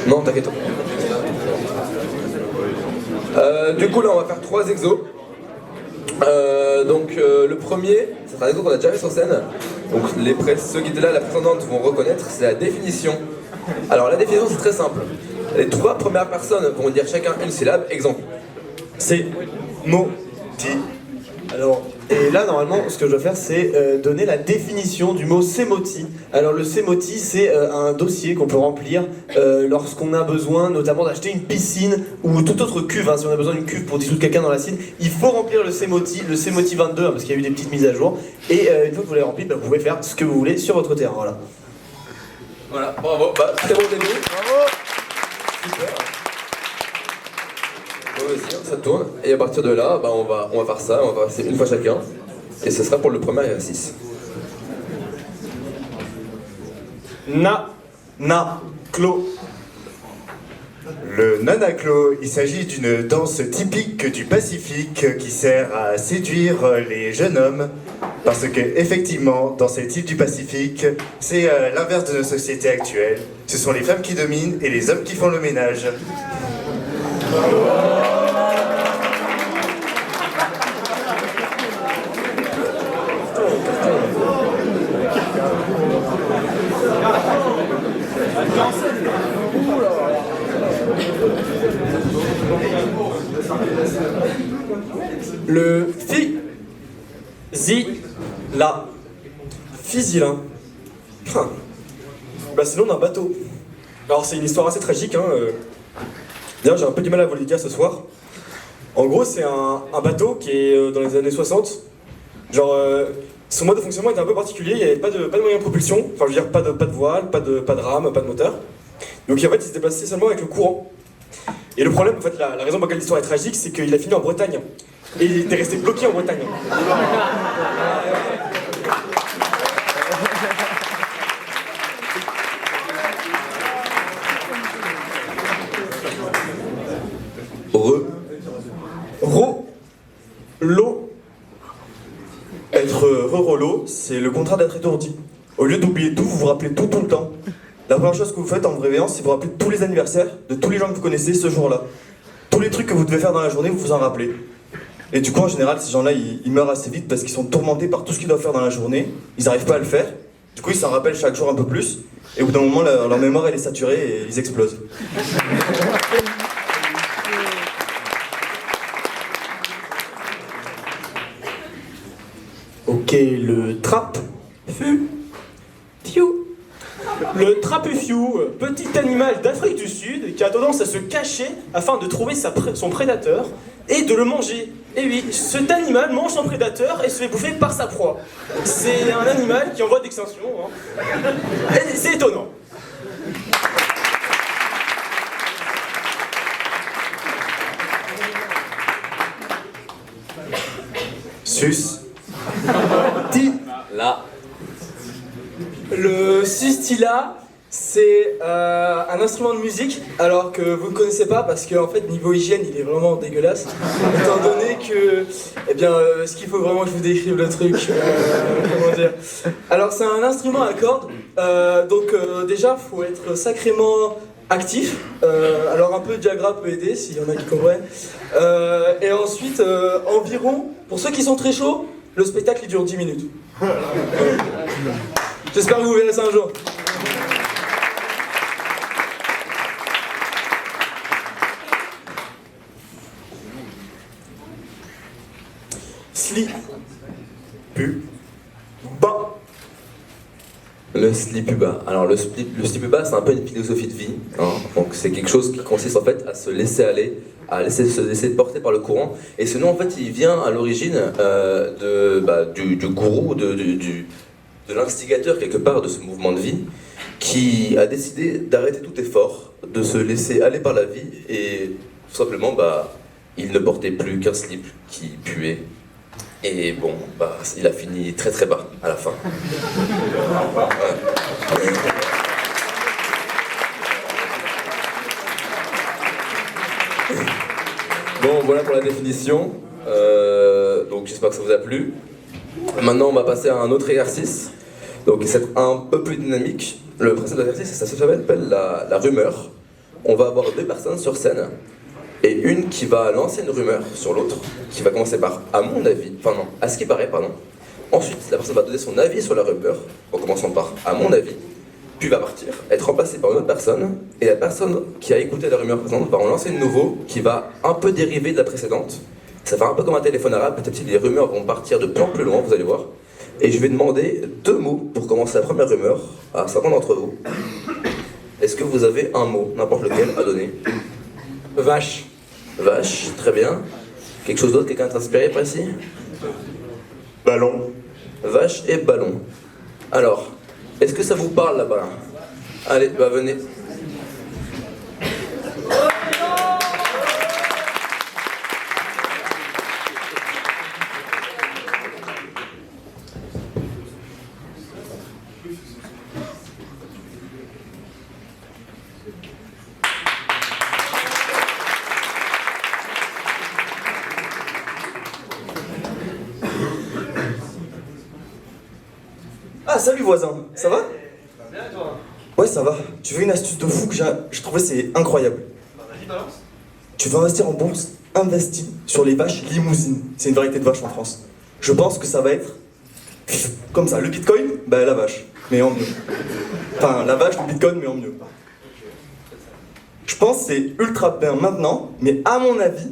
Non, t'inquiète. Du coup, là, on va faire 3 exos. Le premier, c'est un exo qu'on a déjà fait sur scène. Donc, ceux qui étaient là, la précédente, vont reconnaître, c'est la définition. Alors, la définition, c'est très simple. Les 3 premières personnes vont dire chacun une syllabe. Exemple. C'est mot, dit. Alors, et là, normalement, ce que je dois faire, c'est donner la définition du mot sémoti. Alors, le sémoti, c'est un dossier qu'on peut remplir lorsqu'on a besoin, notamment, d'acheter une piscine ou toute autre cuve. Hein, si on a besoin d'une cuve pour dissoudre quelqu'un dans l'acide, il faut remplir le sémoti 22, hein, parce qu'il y a eu des petites mises à jour. Et une fois que vous l'avez rempli, bah, vous pouvez faire ce que vous voulez sur votre terrain. Voilà. Voilà, bravo. Bah, très bon début. Bravo. Super. Ça tourne, et à partir de là, bah, on va faire ça, on va passer une fois chacun, et ce sera pour le premier exercice. Clos. Le nanaclo, il s'agit d'une danse typique du Pacifique qui sert à séduire les jeunes hommes, parce que effectivement, dans ces types du Pacifique, c'est l'inverse de nos sociétés actuelles. Ce sont les femmes qui dominent et les hommes qui font le ménage. Le Fisilin. Bah c'est le nom d'un bateau. Alors c'est une histoire assez tragique, hein. D'ailleurs j'ai un peu du mal à vous le dire ce soir. En gros c'est un bateau qui est dans les années 60. Genre son mode de fonctionnement était un peu particulier, il n'y avait pas de moyen de propulsion. Enfin je veux dire pas de voile, pas de rame, pas de moteur. Donc en fait il se déplaçait seulement avec le courant. Et le problème, en fait, la raison pour laquelle l'histoire est tragique, c'est qu'il a fini en Bretagne. Et il était resté bloqué en Bretagne. Lo. Être re-rolo, c'est le contraire d'être étourdi. Au lieu d'oublier tout, vous vous rappelez tout le temps. La première chose que vous faites en vous réveillant, c'est vous rappeler tous les anniversaires de tous les gens que vous connaissez ce jour-là. Tous les trucs que vous devez faire dans la journée, vous vous en rappelez. Et du coup, en général, ces gens-là, ils meurent assez vite parce qu'ils sont tourmentés par tout ce qu'ils doivent faire dans la journée. Ils n'arrivent pas à le faire. Du coup, ils s'en rappellent chaque jour un peu plus. Et au bout d'un moment, leur mémoire, elle est saturée et ils explosent. Ok, le trap. Le trapefiou, petit animal d'Afrique du Sud qui a tendance à se cacher afin de trouver son prédateur et de le manger. Et oui, cet animal mange son prédateur et se fait bouffer par sa proie. C'est un animal qui est en voie d'extinction. Hein. Et c'est étonnant. Sus. Là. Le sustila, c'est un instrument de musique, alors que vous ne connaissez pas parce qu'en fait niveau hygiène il est vraiment dégueulasse, étant donné que, ce qu'il faut vraiment que je vous décrive le truc, comment dire. Alors c'est un instrument à cordes, déjà faut être sacrément actif, alors un peu de Diagra peut aider s'il y en a qui comprennent, et ensuite environ, pour ceux qui sont très chauds, le spectacle il dure 10 minutes. J'espère que vous verrez ça un jour. Slip. Bas. Le slip-bas. Alors le slip-bas, c'est un peu une philosophie de vie. Hein. Donc c'est quelque chose qui consiste en fait à se laisser aller, à se laisser porter par le courant. Et ce nom en fait il vient à l'origine du gourou, de l'instigateur quelque part de ce mouvement de vie, qui a décidé d'arrêter tout effort, de se laisser aller par la vie et tout simplement il ne portait plus qu'un slip qui puait. Et bon, il a fini très très bas à la fin. Ouais. Bon, voilà pour la définition. Donc j'espère que ça vous a plu. Maintenant, on va passer à un autre exercice. Donc c'est un peu plus dynamique. Le principe de l'exercice, ça s'appelle la rumeur. On va avoir deux personnes sur scène et une qui va lancer une rumeur sur l'autre, qui va commencer par à mon avis, enfin non, à ce qui paraît, pardon. Ensuite, la personne va donner son avis sur la rumeur, en commençant par à mon avis, puis va partir, être remplacée par une autre personne, et la personne qui a écouté la rumeur précédente va en lancer une nouveau qui va un peu dériver de la précédente. Ça fait un peu comme un téléphone arabe, petit à petit les rumeurs vont partir de plus en plus loin, vous allez voir. Et je vais demander 2 mots pour commencer la première rumeur à certains d'entre vous. Est-ce que vous avez un mot, n'importe lequel, à donner? Vache. Vache, très bien. Quelque chose d'autre, quelqu'un est inspiré par ici? Ballon. Vache et ballon. Alors, est-ce que ça vous parle là-bas? Allez, bah venez. Ah, salut voisin, ça va? Bien et toi? Ouais, ça va. Tu veux une astuce de fou que j'ai trouvé, c'est incroyable. Vas-y, balance. Tu veux investir en bourse? Investis sur les vaches limousines. C'est une variété de vache en France. Je pense que ça va être comme ça. Le bitcoin, bah la vache, mais en mieux. Enfin, la vache, le bitcoin, mais en mieux. Je pense que c'est ultra bien maintenant, mais à mon avis,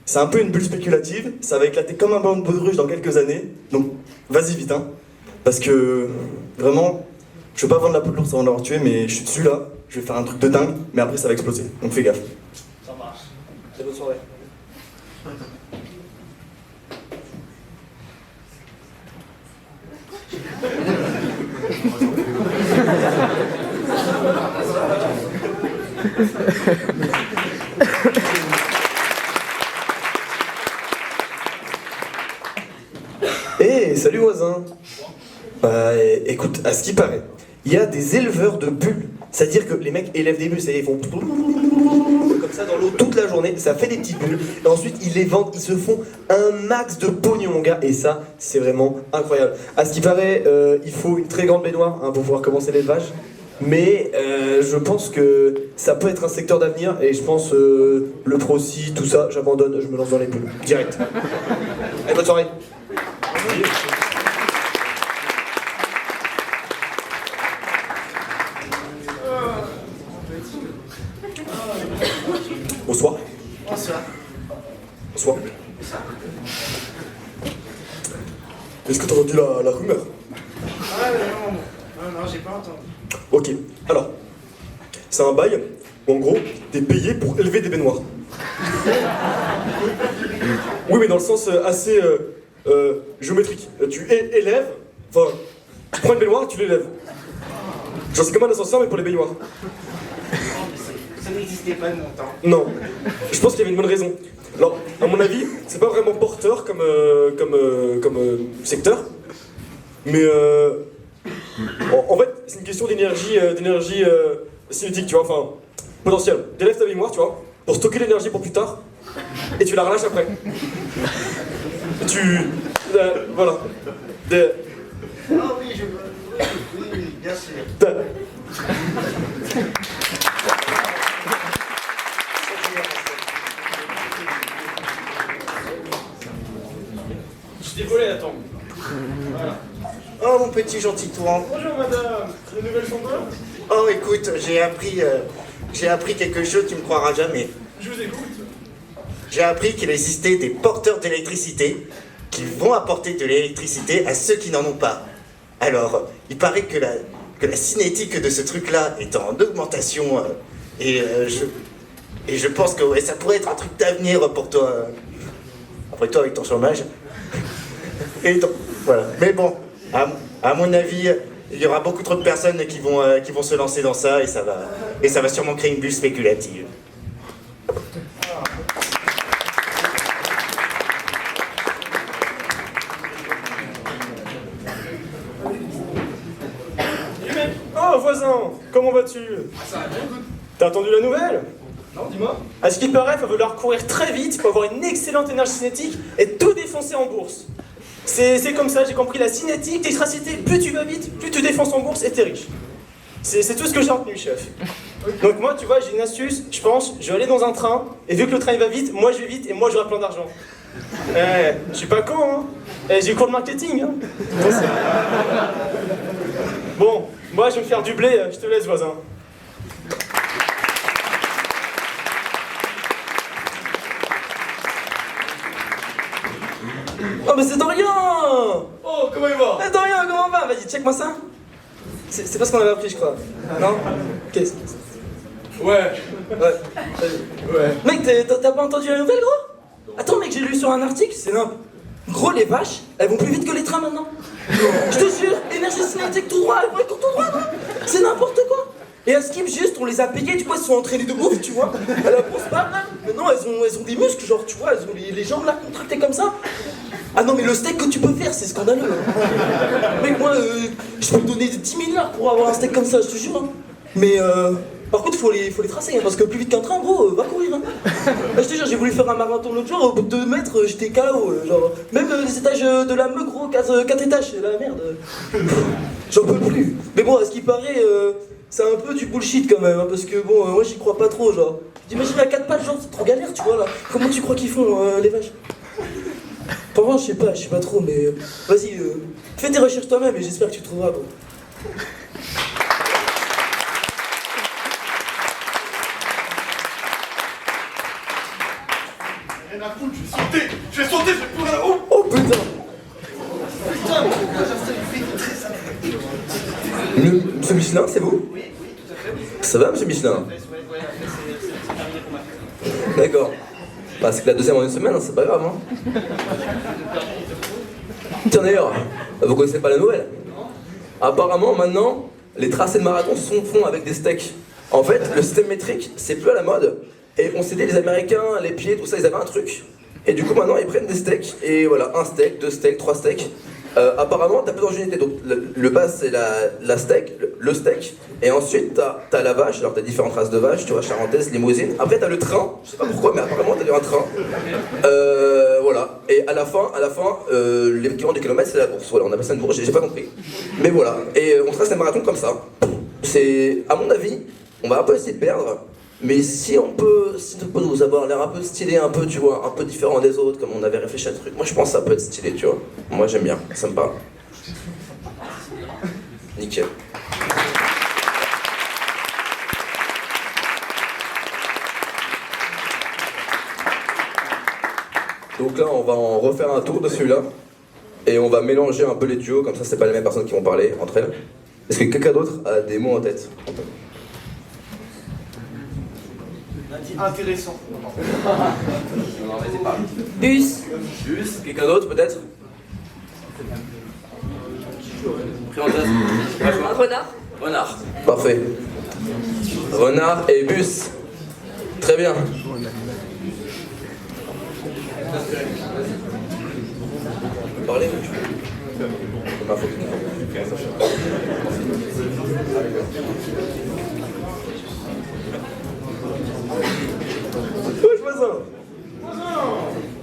c'est un peu une bulle spéculative. Ça va éclater comme un ballon de baudruche dans quelques années. Donc, vas-y vite, hein. Parce que, vraiment, je veux pas vendre la peau de l'ours avant de l'avoir tué, mais je suis dessus là, je vais faire un truc de dingue, mais après ça va exploser. Donc fais gaffe. Ça marche. C'est bonne soirée. Salut voisin. Écoute, à ce qui paraît, il y a des éleveurs de bulles. C'est-à-dire que les mecs élèvent des bulles, c'est-à-dire ils font comme ça dans l'eau toute la journée, ça fait des petites bulles, et ensuite ils les vendent, ils se font un max de pognon mon gars, et ça c'est vraiment incroyable. À ce qui paraît, il faut une très grande baignoire pour pouvoir commencer l'élevage, mais je pense que ça peut être un secteur d'avenir, et je pense le proci, tout ça, j'abandonne, je me lance dans les bulles, direct. Allez, bonne soirée. Bonsoir. Bonsoir. Bonsoir. Est-ce que t'as entendu la rumeur? Ah non, j'ai pas entendu. Ok, alors, c'est un bail où en gros, t'es payé pour élever des baignoires. Oui, mais dans le sens assez géométrique. Tu élèves, enfin, tu prends une baignoire et tu l'élèves. Genre c'est comme un ascenseur mais pour les baignoires. Ça n'existait pas de mon temps. Non, je pense qu'il y avait une bonne raison. Alors, à mon avis, c'est pas vraiment porteur comme secteur, mais en fait, c'est une question d'énergie cinétique, tu vois, enfin, potentielle. T'élèves ta baignoire, tu vois, pour stocker l'énergie pour plus tard, et tu la relâches après. Voilà. Ah oui, oui, bien sûr. Je t'ai volé la tombe. Voilà. Oh mon petit gentil touran. Bonjour madame, les nouvelles sont bonnes? Oh écoute, j'ai appris quelque chose, tu me croiras jamais. Je vous écoute. J'ai appris qu'il existait des porteurs d'électricité qui vont apporter de l'électricité à ceux qui n'en ont pas. Alors, il paraît que la cinétique de ce truc-là est en augmentation et je pense que ouais, ça pourrait être un truc d'avenir pour toi. Après toi avec ton chômage. Voilà. Mais bon, à mon avis, il y aura beaucoup trop de personnes qui vont se lancer dans ça et ça va sûrement créer une bulle spéculative. Oh voisin, comment vas-tu? Ça va bien, écoute. T'as entendu la nouvelle? Non, dis-moi. À ce qu'il paraît, il va falloir courir très vite pour avoir une excellente énergie cinétique et tout défoncer en bourse. C'est comme ça, j'ai compris la cinétique, tétracité, plus tu vas vite, plus tu défonces en bourse et t'es riche. C'est tout ce que j'ai retenu, chef. Donc moi, tu vois, j'ai une astuce, je pense, je vais aller dans un train, et vu que le train il va vite, moi je vais vite et moi j'aurai plein d'argent. Je suis pas con, hein. J'ai cours de marketing, hein. Bon, moi je vais me faire du blé, je te laisse, voisin. Oh mais c'est Dorian! Oh, comment il va? Eh Dorian, comment va? Vas-y, check-moi ça. C'est pas ce qu'on avait appris, je crois. Non? Qu'est-ce? Ouais. Ouais. Mec, t'as pas entendu la nouvelle, gros? Attends, mec, j'ai lu sur un article, c'est nimp. Gros, les vaches, elles vont plus vite que les trains maintenant. Je te jure, énergie cinétique tout droit, elles vont être tout droit, non? C'est n'importe quoi. Et à Skip, juste, on les a payées, du coup, elles sont entraînées de ouf, tu vois. À la grosse barre, là. Maintenant, elles ont des muscles, genre, tu vois, elles ont les jambes là contractées comme ça. Ah non, mais le steak que tu peux faire, c'est scandaleux. Mec, moi, je peux me donner 10 000 $ pour avoir un steak comme ça, je te jure. Hein. Mais par contre, faut les tracer, hein, parce que plus vite qu'un train, gros, va courir. Hein. Je te jure, j'ai voulu faire un marathon l'autre jour, au bout de 2 mètres, j'étais KO. Genre, même les étages de la meule, gros, 4 étages, c'est la merde. J'en peux plus. Mais bon, à ce qui paraît, c'est un peu du bullshit quand même, hein, parce que bon, moi j'y crois pas trop, genre. T'imagines à 4 pattes, genre, c'est trop galère, tu vois là. Comment tu crois qu'ils font, les vaches? Franchement, je sais pas trop, mais vas-y, fais tes recherches toi-même et j'espère que tu trouveras, quoi. Rien à foutre, je vais sauter, je vais courir là-haut. Oh putain! Monsieur Michelin, c'est vous? Oui, tout à fait. Ça va, monsieur Michelin? D'accord. Bah, c'est que la deuxième en une semaine, hein, c'est pas grave, hein. Tiens d'ailleurs, vous connaissez pas la nouvelle? Apparemment, maintenant, les tracés de marathon se font avec des steaks. En fait, le système métrique, c'est plus à la mode. Et on s'est dit, les Américains, les pieds, tout ça, ils avaient un truc. Et du coup, maintenant, ils prennent des steaks. Et voilà, 1 steak, 2 steaks, 3 steaks. Apparemment, t'as plusieurs unités. Donc, le bas, c'est la steak, le steak. Et ensuite, t'as la vache. Alors, t'as différentes races de vaches, tu vois, charentaise, limousine. Après, t'as le train. Je sais pas pourquoi, mais apparemment, t'as un train. Voilà. Et à la fin, l'équivalent du kilomètre, c'est la bourse. Voilà, on appelle ça une bourse, j'ai pas compris. Mais voilà. Et on trace les marathons comme ça. C'est, à mon avis, on va un peu essayer de perdre. Mais si on peut nous avoir l'air un peu stylé, un peu, tu vois, un peu différent des autres, comme on avait réfléchi à ce truc, moi je pense que ça peut être stylé, tu vois. Moi j'aime bien, ça me parle. Nickel. Donc là, on va en refaire un tour de celui-là. Et on va mélanger un peu les duos, comme ça c'est pas les mêmes personnes qui vont parler entre elles. Est-ce que quelqu'un d'autre a des mots en tête? Intéressant. Bus. Quelqu'un d'autre peut-être? Présentation. Renard. Renard. Parfait. Renard et bus. Très bien. Parlez. C'est ma faute. Wesh, voisin!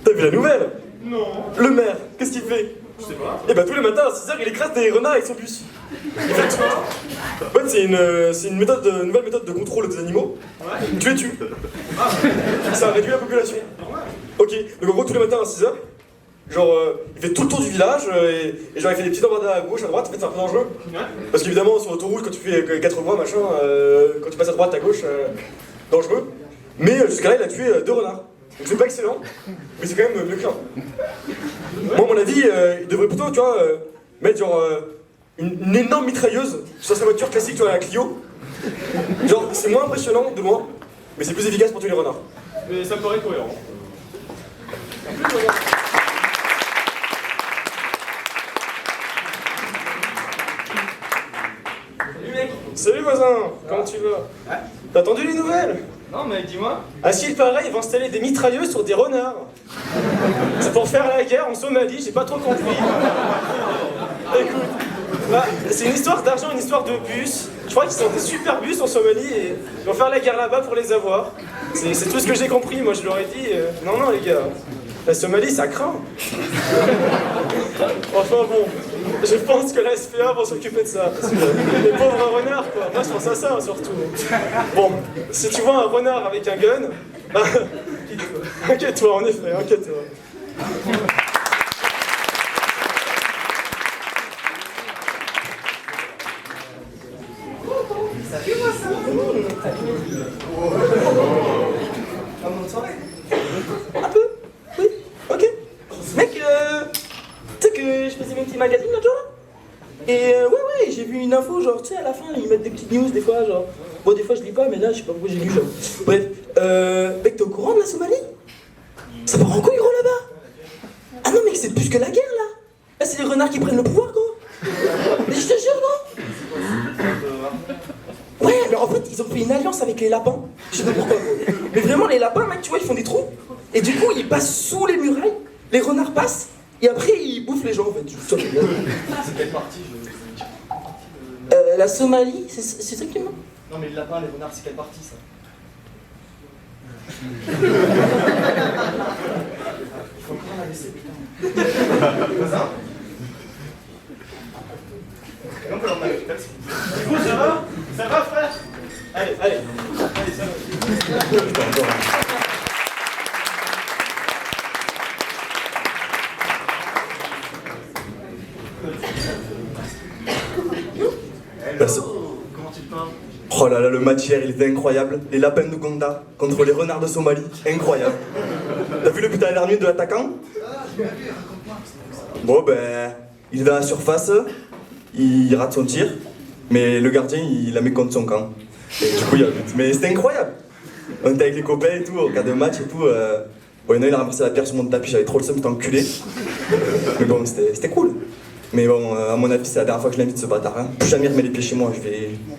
T'as vu la nouvelle? Non. Le maire, qu'est-ce qu'il fait? Je sais pas. Eh bah tous les matins à 6h, il écrase des renards avec son bus. Il fait quoi? En fait, c'est une nouvelle méthode de contrôle des animaux. Ouais. Tu les tues. Ça réduit la population. Ok, donc en gros tous les matins à 6h, genre il fait tout le tour du village et genre il fait des petits embardades à gauche, à droite, en fait c'est un peu dangereux. Ouais. Parce qu'évidemment sur l'autoroute quand tu fais 4 voies machin, quand tu passes à droite, à gauche, dangereux. Mais jusqu'à là il a tué 2 renards. Donc c'est pas excellent, mais c'est quand même mieux que rien. Moi à mon avis, il devrait plutôt tu vois, mettre genre une énorme mitrailleuse sur sa voiture classique, tu vois, la Clio. Genre c'est moins impressionnant de loin, mais c'est plus efficace pour tuer les renards. Mais ça me paraît cohérent. Salut voisin, comment tu vas? T'as entendu les nouvelles? Non, mais dis-moi. À ce qu'il paraît, ils vont installer des mitrailleuses sur des renards. C'est pour faire la guerre en Somalie, j'ai pas trop compris. Écoute, bah, c'est une histoire d'argent, une histoire de bus. Je crois qu'ils ont des super bus en Somalie et ils vont faire la guerre là-bas pour les avoir. C'est tout ce que j'ai compris, moi je leur ai dit, non les gars, la Somalie ça craint. Enfin bon, je pense que la SPA va s'occuper de ça. Parce que les pauvres renards, quoi. Moi, je pense à ça, surtout. Bon, si tu vois un renard avec un gun, bah, inquiète-toi, en effet, inquiète-toi. Un peu? Oui? Ok. Mec, tu sais que je faisais mes petits magazines l'autre jour là? Et ouais, j'ai vu une info, genre, tu sais, à la fin, ils mettent des petites news des fois, genre. Bon, des fois je lis pas, mais là, je sais pas pourquoi j'ai lu, genre. Bref, mec, t'es au courant de la Somalie? Ça part en couille, gros, là-bas? Ah non, mec, c'est plus que la guerre, là! Là, c'est les renards qui prennent le pouvoir, gros! Mais je te jure, gros! Ouais, mais en fait, ils ont fait une alliance avec les lapins. Je sais pas pourquoi. Mais vraiment, les lapins, mec, tu vois, ils font des trous. Et du coup, ils passent sous les murailles. Les renards passent. Et après, ils bouffent les gens, en fait. C'est quelle partie La Somalie, c'est ça que tu me demandes? Non mais le lapin, les renards, c'est quelle partie ça? Faut encore la laisser, putain. Voisin? On peut l'emmener avec taxi. Du coup, ça va? Ça va, frère? Allez, allez. Allez, ça va. Comment tu te parles? Oh là là, le match hier, il était incroyable. Les lapins d'Ouganda contre les renards de Somalie, incroyable. T'as vu le putain dernier de l'attaquant? Bon ben, il va à la surface, il rate son tir, mais le gardien, il la met contre son camp. Et du coup, il y a but. Mais c'était incroyable. On était avec les copains et tout, on regardait le match et tout. Bon, il y en a, il a ramassé la pierre sur mon tapis, j'avais trop le seum, j'étais enculé. Mais bon, c'était cool. Mais bon, à mon avis, c'est la dernière fois que je l'invite ce bâtard. Hein. Plus jamais il remet les pieds chez moi.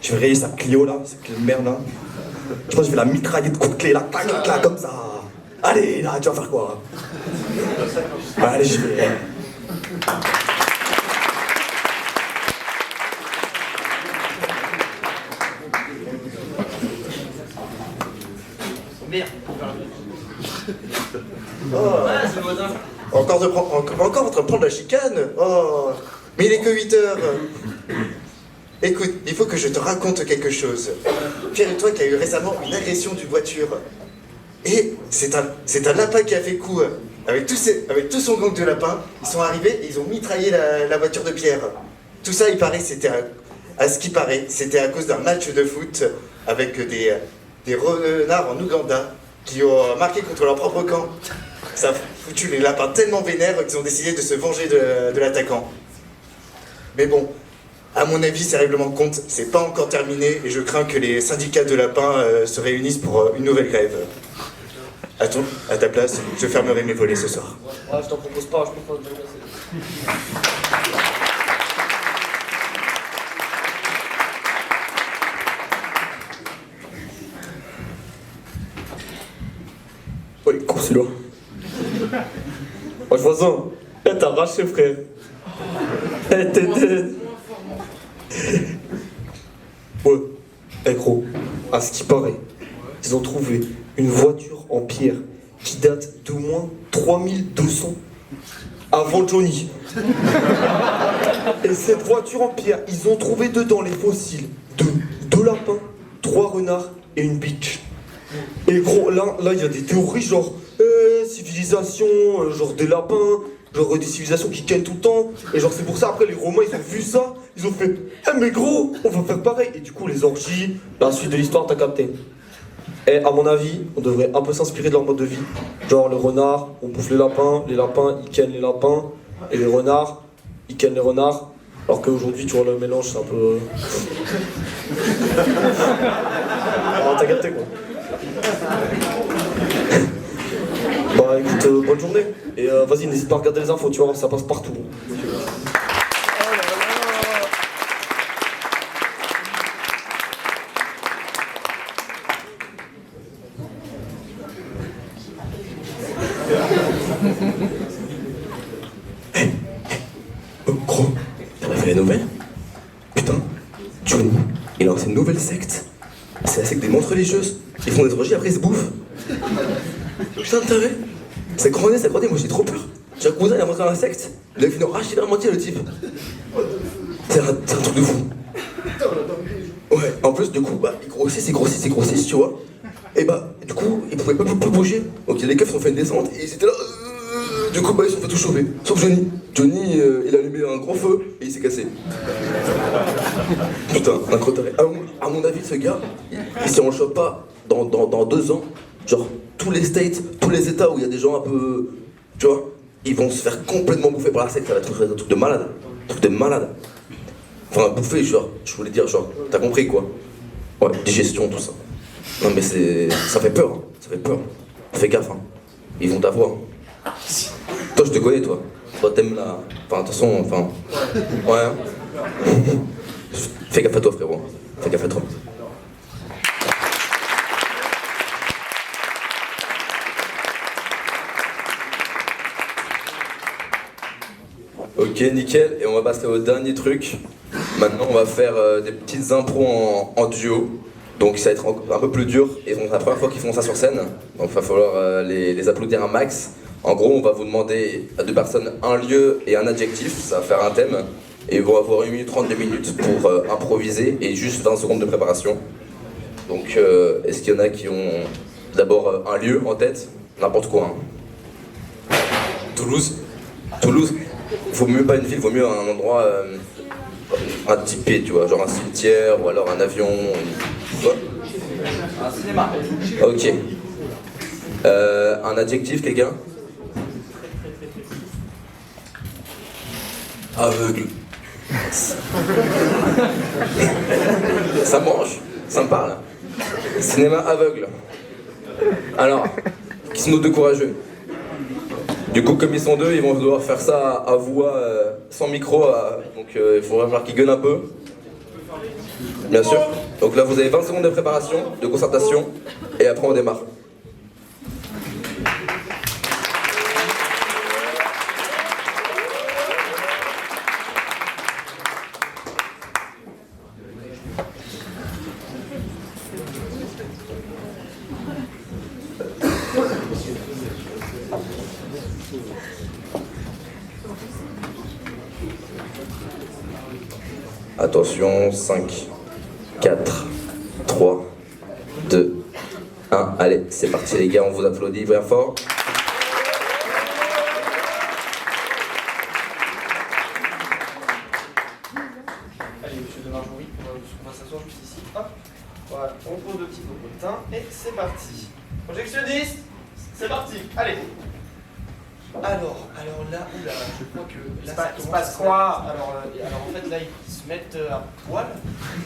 Je vais rayer sa Clio là, cette Clio de merde là. Je pense que je vais la mitrailler de coups de clé là, clac, clac, clac, comme ça. Allez, là, tu vas faire quoi? Allez, je vais. Merde. Encore en train de prendre la chicane? Oh, mais il est que 8 heures. Écoute, il faut que je te raconte quelque chose. Figure-toi qu'il y a eu récemment une agression d'une voiture. Et c'est un lapin qui a fait coup. Avec tout son gang de lapins, ils sont arrivés et ils ont mitraillé la voiture de Pierre. Tout ça, il paraît, à ce qui paraît, c'était à cause d'un match de foot avec des renards en Ouganda qui ont marqué contre leur propre camp. Ça a foutu les lapins tellement vénères qu'ils ont décidé de se venger de l'attaquant. Mais bon, à mon avis, ces règlements de compte, c'est pas encore terminé et je crains que les syndicats de lapins se réunissent pour une nouvelle grève. Attends, à ta place, je fermerai mes volets ce soir. Ouais, je t'en propose pas, je peux pas te déplacer. Oh, les cons, c'est loin. Oh, voisin, t'as arraché, frère. Ouais, gros, à ce qui paraît, ils ont trouvé une voiture en pierre qui date d'au moins 3200 avant Johnny. Et cette voiture en pierre, ils ont trouvé dedans les fossiles de 2 lapins, 3 renards et une biche. Et gros, là, il y a des théories genre civilisation, genre des lapins, genre des civilisations qui kennent tout le temps. Et genre c'est pour ça après les Romains ils ont vu ça, ils ont fait mais gros, on va faire pareil. Et du coup les orgies, la suite de l'histoire t'as capté. Et à mon avis, on devrait un peu s'inspirer de leur mode de vie. Genre le renard, on bouffe les lapins ils kennent les lapins, et les renards, ils kennent les renards. Alors qu'aujourd'hui, tu vois, le mélange, c'est un peu... Alors, t'as capté, quoi. Bah écoute, bonne journée. Et vas-y, n'hésite pas à regarder les infos, tu vois, ça passe partout. Oh, gros, t'as pas vu la nouvelle? Putain, Johnny, il a lancé une nouvelle secte. C'est la secte des montres religieuses. Ils font des orgies, après ils se bouffent. Putain de taré. Ça grandit, moi j'ai trop peur. J'ai un cousin, il a rentré dans la secte. Il a fini arracher la moitié, le type. C'est un truc de fou. Ouais, en plus, du coup, bah, ils grossissent, tu vois. Et bah, du coup, ils pouvaient pas plus bouger. Donc les keufs ont fait une descente et ils étaient là. Du coup, bah, ils se sont fait tout chauffer. Sauf Johnny. Johnny, il a allumé un gros feu et il s'est cassé. Putain, un crotaré. À mon avis, ce gars, si on le chope pas dans 2 ans, genre tous les states, tous les états où il y a des gens un peu. Tu vois, ils vont se faire complètement bouffer par la secte. Ça va être un truc de malade. Un truc de malade. Enfin, bouffer, genre, je voulais dire, genre, t'as compris quoi? Ouais, digestion, tout ça. Non mais ça fait peur, hein. Ça fait peur. Fais gaffe, hein. Ils vont t'avoir. Hein. Toi, je te connais, toi. Toi, t'aimes la... Enfin, de toute façon, enfin... Ouais. Hein. Fais gaffe à toi, frérot. Fais gaffe à toi. Ok, nickel. Et on va passer au dernier truc. Maintenant, on va faire des petites impros en duo. Donc ça va être un peu plus dur, et c'est la première fois qu'ils font ça sur scène, donc il va falloir les applaudir un max. En gros, on va vous demander à 2 personnes un lieu et un adjectif, ça va faire un thème, et ils vont avoir 1 minute 32 minutes pour improviser, et juste 20 secondes de préparation. Donc est-ce qu'il y en a qui ont d'abord un lieu en tête? N'importe quoi. Hein. Toulouse, vaut mieux pas une ville, vaut mieux un endroit... un typé, tu vois, genre un cimetière ou alors un avion. Un cinéma. Ok. Un adjectif, quelqu'un? Aveugle. Ça mange, ça me parle. Cinéma aveugle. Alors, qui sont nos 2 courageux? Du coup, comme ils sont 2, ils vont devoir faire ça à voix, sans micro, donc il faudra falloir qu'ils gueulent un peu. Bien sûr. Donc là, vous avez 20 secondes de préparation, de concertation, et après on démarre. Attention, 5, 4, 3, 2, 1. Allez, c'est parti les gars, on vous applaudit bien fort. Allez, monsieur de Marjorie, on va s'asseoir juste ici. Hop. Voilà, on pose le petit popotin et c'est parti. Projectionniste, c'est parti. Allez. Alors là, oula, je crois que là ça Il se passe quoi? alors en fait là ils se mettent à poil.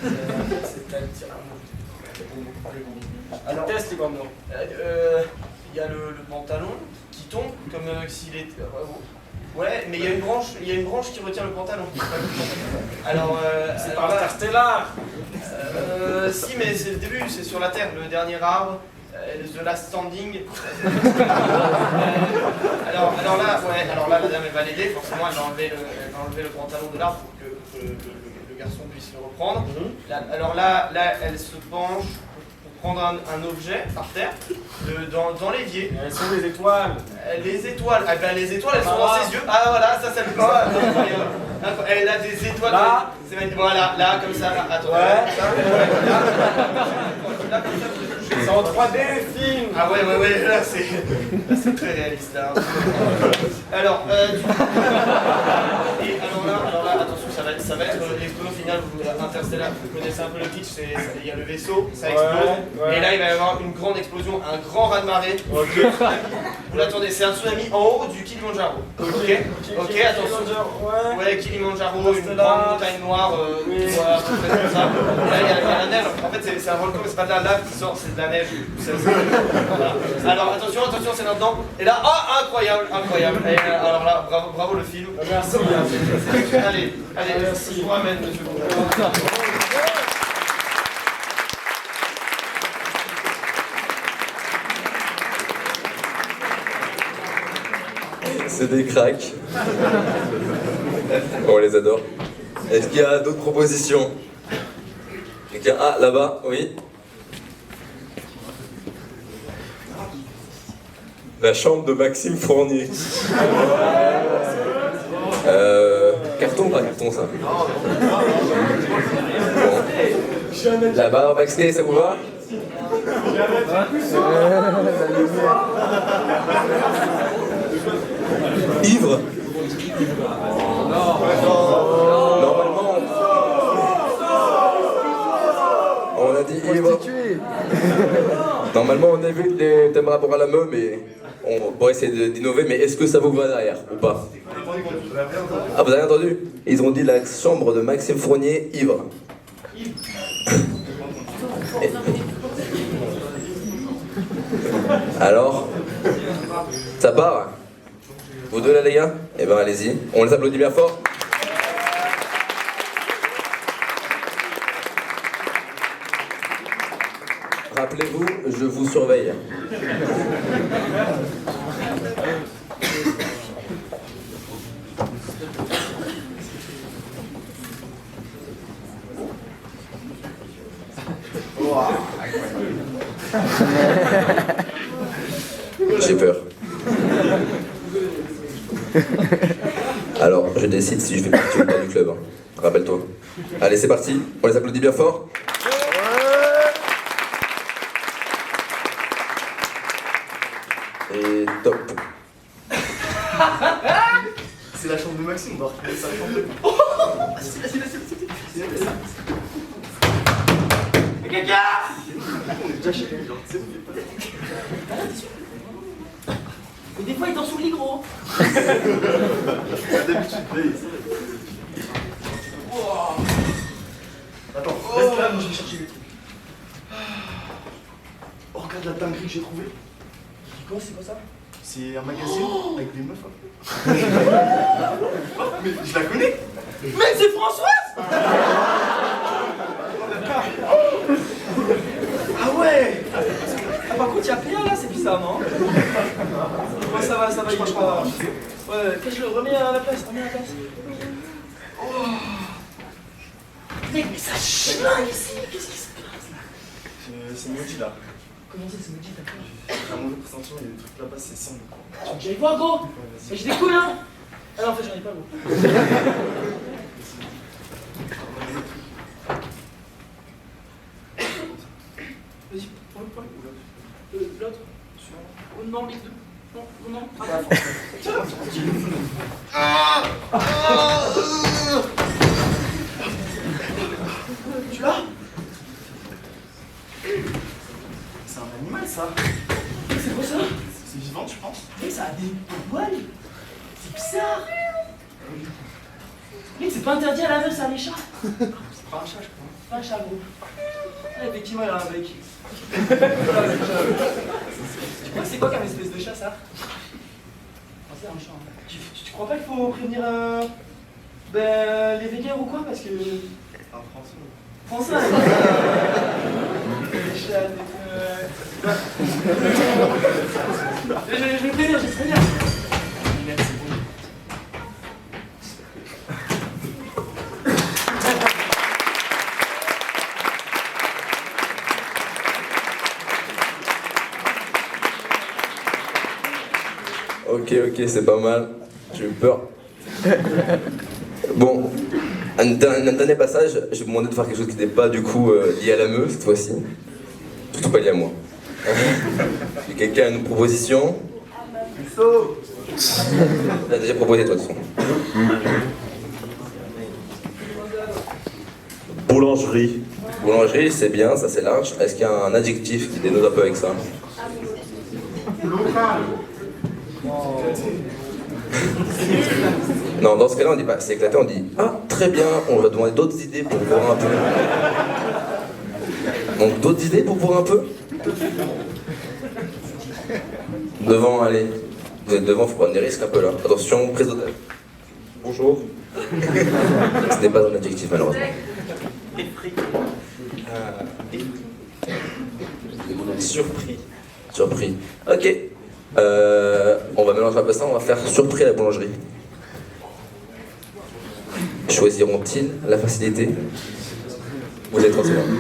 C'est-à-dire alors Teste les bandes. il y a le pantalon qui tombe comme s'il était. Ouais, mais il y a une branche qui retient le pantalon. Alors C'est pas Interstellar. si, mais c'est le début, c'est sur la Terre, le dernier arbre. The Last Standing. alors là, la dame elle va l'aider, forcément elle va enlever le pantalon de l'arbre pour que le garçon puisse le reprendre. Alors là, elle se penche pour prendre un objet par terre dans l'évier. Elles sont des étoiles. Les étoiles, les étoiles elles sont dans ses yeux. Ah voilà, ça le voit. Elle a des étoiles. Là. Voilà, là comme ça. Attends. Ouais. Là comme ça. C'est en 3D les films. Ah ouais, là c'est très réaliste là. Alors, alors là, attention, ça va être l'explosion finale. Interstellar, vous connaissez un peu le pitch, il y a le vaisseau, ça explose. Ouais. Et là, il va y avoir une grande explosion, un grand raz-de-marée. Ok. Vous l'attendez, c'est un tsunami en haut du Kilimanjaro. Ok, attention. Ouais, Kilimanjaro, une grande montagne noire, qui voit à peu près comme ça. Et là, il y a la neige. En fait, c'est un volcan, mais c'est pas de la lave qui sort, c'est de la neige. Voilà. Alors, attention, c'est maintenant. Et là, incroyable. Et, alors là, bravo le film. Merci. Allez, je vous ramène, monsieur. C'est des cracks. On les adore. Est-ce qu'il y a d'autres propositions? Quelqu'un? Ah, là-bas, oui. La chambre de Maxime Fournier. Carton ou pas carton ça? Bon. La barre backstage, ça vous va? Ivre. Normalement, on a dit ivre. Normalement, on évite les thèmes rapport à la meuf, mais on pourrait essayer d'innover. Mais est-ce que ça vous va derrière ou pas? Ah, vous avez entendu? Ils ont dit la chambre de Maxime Fournier, ivre. Alors, ça part? Vous deux là les gars? Eh ben allez-y, on les applaudit bien fort. Rappelez-vous, je vous surveille. J'ai peur. Alors, je décide si je fais partie ou pas du club. Hein. Rappelle-toi. Allez, c'est parti. On les applaudit bien fort. Et top. C'est la chambre de Maxime, on va retrouver sa chambre. Mais des fois, il dort sous le lit, gros. Attends, reste là, moi je vais chercher les trucs. Oh, regarde la dinguerie que j'ai trouvée. Quoi, c'est quoi ça? C'est un magazine avec des meufs. Mais je la connais. Mais c'est Françoise! Ah ouais! Ah, par contre, y'a rien là, c'est bizarre, non? Ouais, ça va, il marche pas. Ouais, que je le remets à la place, remets à la place. Oh. Mais ça chlingue ici, qu'est-ce qui se passe là? C'est Maudit là. Comment ça, c'est Maudit, d'accord? J'ai un mauvais pressentiment, il y a des trucs là-bas, c'est sans. Tu veux que j'aille voir, gros? Mais j'ai des couilles, hein? Ah non, en fait, j'en ai pas, gros. Vas-y, prends-le. L'autre. Oh non, les deux. Non. Tu l'as? C'est un animal ça. C'est quoi ça? C'est vivant, tu penses? Mais ça a des poils. C'est bizarre. Mais c'est pas interdit à la meuf, ça, les chats. C'est pas un chat, je crois. Pas un chat, gros. Ah, effectivement, il a un bec. Tu crois que c'est quoi comme espèce de chat, ça? Ah, c'est un chat. Tu crois pas qu'il faut prévenir les véganes ou quoi? Parce que... Un français. Français. Les chats, je vais prévenir, je vais prévenir. Merci. Ok, c'est pas mal. J'ai eu peur. Bon, un dernier passage, je vais vous demander de faire quelque chose qui n'est pas du coup lié à la meuf cette fois-ci. Surtout pas lié à moi. Si quelqu'un a une proposition. T'as déjà proposé toi de toute façon. Boulangerie. Boulangerie, c'est bien, ça c'est large. Est-ce qu'il y a un adjectif qui dénote un peu avec ça? Non, dans ce cas-là, on dit pas c'est éclaté, on dit ah, très bien, on va demander d'autres idées pour voir un peu. Donc, d'autres idées pour voir un peu? Devant, allez. Vous êtes devant, faut prendre des risques un peu là. Attention, prise d'otage. Bonjour. Ce n'est pas un adjectif, malheureusement. Surpris. Surpris. Ok. On va mélanger un peu ça, on va faire surpris à la boulangerie. Choisiront-ils la facilité? Vous êtes 30 secondes.